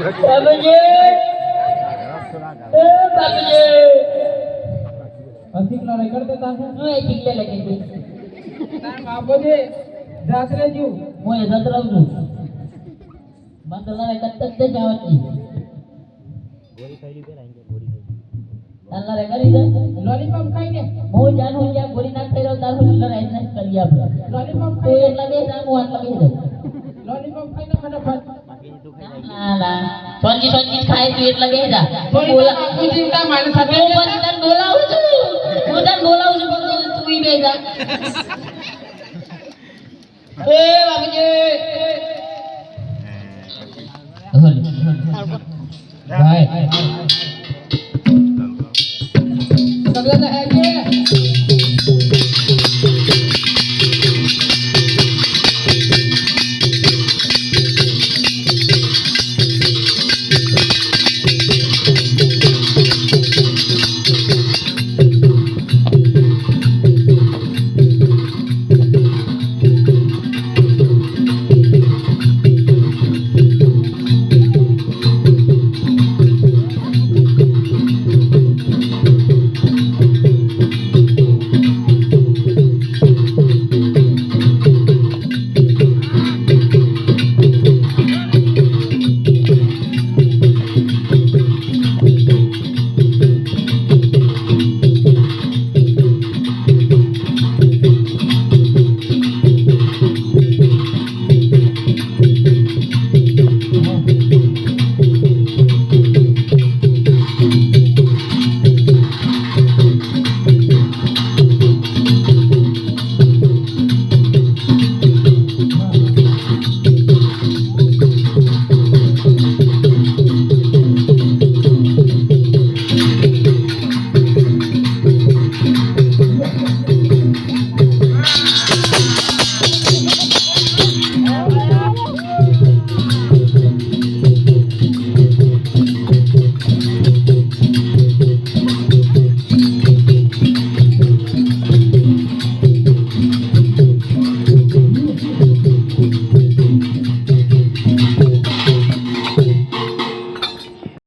બાબુજી એ બાબુજી અતિકલા રે કરતે તા હું એ ઠીકલે લગે છે તાર બાબુજી જાત્રે જુ હું એ જાત્રા છું બંદલા રે કત્તક દે જાવતી ગોળી ખાઈ લીધે રાઈ ગોળી ખાઈ તાલા રે કરી દે લોલીપોપ ખાઈ દે હું જાનું જ્યાં ગોળી ના ખાઈ રહ્યો તાર હું લડાઈ ન કરી આપણે લોલીપોપ ખાઈ એટલા બે જાનું આટલા બે દે લોલીપોપ ખાઈ દે ફટાફટ ના ના સોનજી ખાય તું એટલા બે જા બોલા તું ચિંતા મારી સાથે હું પછી તને બોલાવું છું પણ તું ઈ બે જા એ બાબુજી ભાઈ